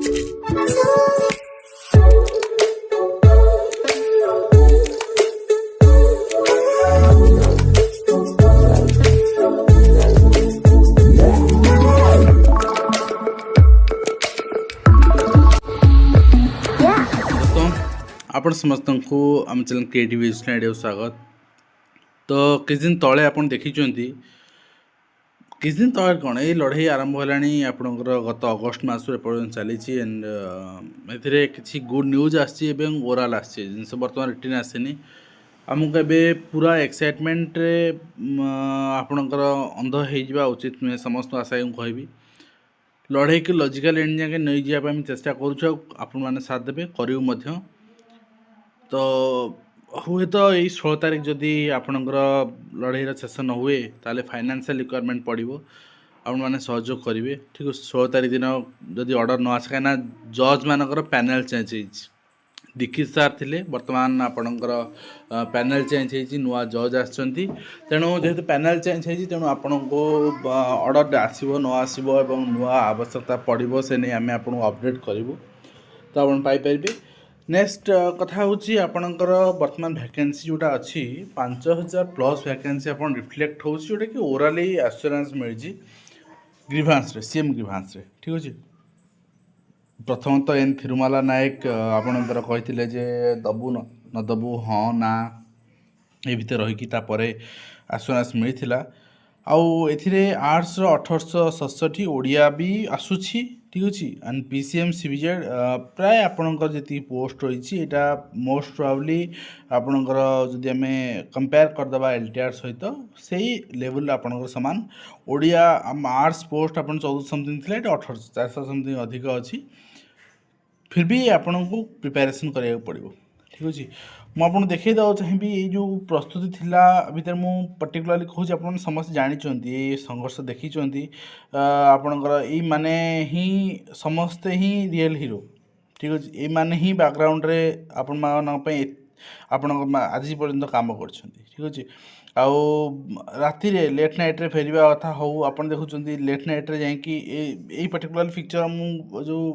आपण समस्त को आम चैनल क्रिएटिव आइडिया स्वागत। तो किछ दिन तले आपण देखिचंती किछ दिन तले कौन ये लड़ाई आरंभ होलानी आपणकर गत अगस्ट मास पर्यटन चली एंड ए किसी गुड न्यूज आसी ओराल आसी जिनस बर्तमान रिटर्न आसनी आमको ए पूरा एक्साइटमेंट आपणकर अंध हो उचित नुहे समस्त आशा कहबी लड़ाई के लॉजिकल एंड जाके नहीं जावाई चेष्टा करूँ आपण मैंने साथ देवे करूँ। तो हुए तो यही 16 तारीख जदि आपणकर लड़ाईर शेष न हुए ताले फाइनेंशियल रिक्वायरमेंट पड़ो आपण मैंने सहयोग करेंगे। ठीक है 16 तारीख दिन जदि ऑर्डर न आसे कहीं जज मानकर पैनल चेंज हो दीक्षित सार थे बर्तमान आपणकर पैनल चेंज हो नुआ जज आसछंती तेणु जेहेतु पैनल चेंज हो तेणु आपण को ऑर्डर आसो न आसो नुआ आवश्यकता पड़ो से नहीं आम आपको अपडेट करूँ तो आप पाइपर। नेक्स्ट कथा हूँ आपणकर बर्तमान वैकेंसी जोटा अच्छी 5000 प्लस वैकेंसी आप रिफ्लेक्ट हो जोटा कि ओराली एश्योरेंस मिली ग्रीभांस रे सीएम ग्रीभांस रे। ठीक अच्छे प्रथम तो एन थिरुमाला नायक आपणकर कही जे दबु न दबु हाँ ना ये भितर रहीकि एश्योरेंस मिलता आउ ए आर्ट्स 1867 ओडिया भी आसूची। ठीक अच्छे एंड पीसीएम सीबीजेड प्राय आपणकर जी पोस्ट रही मोस्ट प्रोबेबली आपणकर जदि आम कंपेयर करदे एलटीआर सहित से लेवल आपणकर सामान ओडिया आर्ट्स पोस्ट आप 14 समथिंग थी 1800 समथिंग अधिक अच्छी फिर भी आपन को प्रिपेरेसन करा पड़ो। ठीक अच्छे मुझे देखा चाहिए ये जो प्रस्तुति थिला भितर मु पर्टिकुलरली कहूँ आप समस्त जानते ये संघर्ष देखी आपणकर ये माने ही समस्ते ही रियल हीरो। ठीक अच्छे ये माने ही बैकग्राउंड रे आपण आज पर्यंत काम कर। ठीक अच्छे आउ राति लेट नाइट रे फेरवा कथा हो आप देखुं लेट नाइट रे जाकि यही पर्टिकुलर पिक्चर मु जो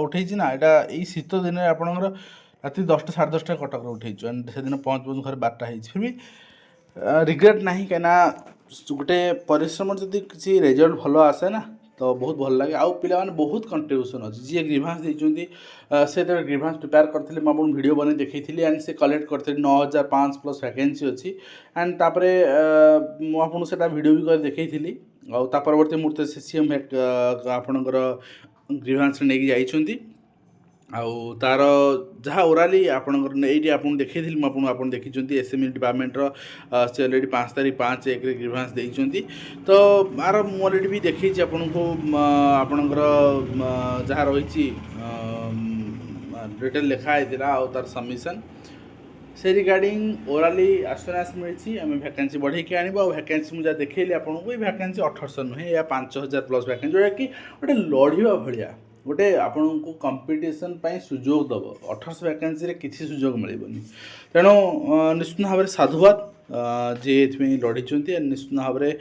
उठे ना यहाँ शीत दिन आपणकर राति 10टा 10:30 कटक उठे एंड से दिन पहुँच घर 12टा हो फिर भी रिग्रेट ना कहीं गोटे परिश्रम जब किसी रिजल्ट भल आसे ना तो बहुत भल लगे आउ पिला माने बहुत कंट्रीब्यूशन अच्छी जी ग्रीभांस देती से ग्रीभांस प्रिपेयर करते मुझे वीडियो बने देखी एंड से कलेक्ट करते 9500 प्लस वैकेंसी अच्छी एंड तापर मुझे वीडियो भी कर देखी परवर्ती मुहूर्त से सीएम आपणकर ग्रीभांस नहीं जाइछंती आउ तार जहाँ ओराली आपणकर ये आप देखी आप देखी एसएमई डिपार्टमेंट से अलरेडी 5 तारीख 5/1 ग्रीभांस देती तो आर अलरेडी भी देखी आपन को आपणकर जहाँ रही डिटेल लिखाई आउ तार सबमिशन से रिगार्डिंग ओराली एश्योरेंस मिली आम वैकेंसी बढ़े के आने वैकेंसी मुझे देखी आपको ये वैकेंसी 1800 नुहे या 5000 प्लस वैकेंसी जोटा कि गोटे लड़वा भाया गोटे आपण को कंपटीशन सुजोग दब 1800 वैकेंसी रे किसी सुजोग मिलबनी तेणु निश्चित भाव में साधुवाद जी ये लड़ी निश्चित भाव में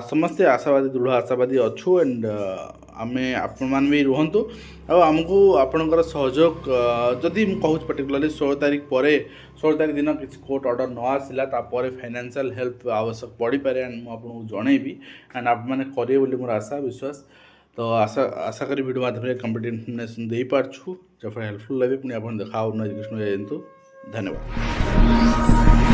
समस्ते आशावादी दृढ़ आशावादी अच्छु एंड आम आपण भी रुहतु आमको आपणकर सहयोग जदि कहूँ पर्टिकुलरली 16 तारीख पर 16 तारीख दिन किसी कोर्ट ऑर्डर न आसला फाइनेंशियल हेल्प आवश्यक पड़ पारे एंड मुझे जनईबी एंड आप मैंने करेंगे बोली मोर आशा विश्वास तो आशा करी वीडियो माध्यम कंप्लीट इन्फॉर्मेशन दे पार्छु जब हेल्पफुल लगे पुणी आप देखा एजुकेशन धन्यवाद।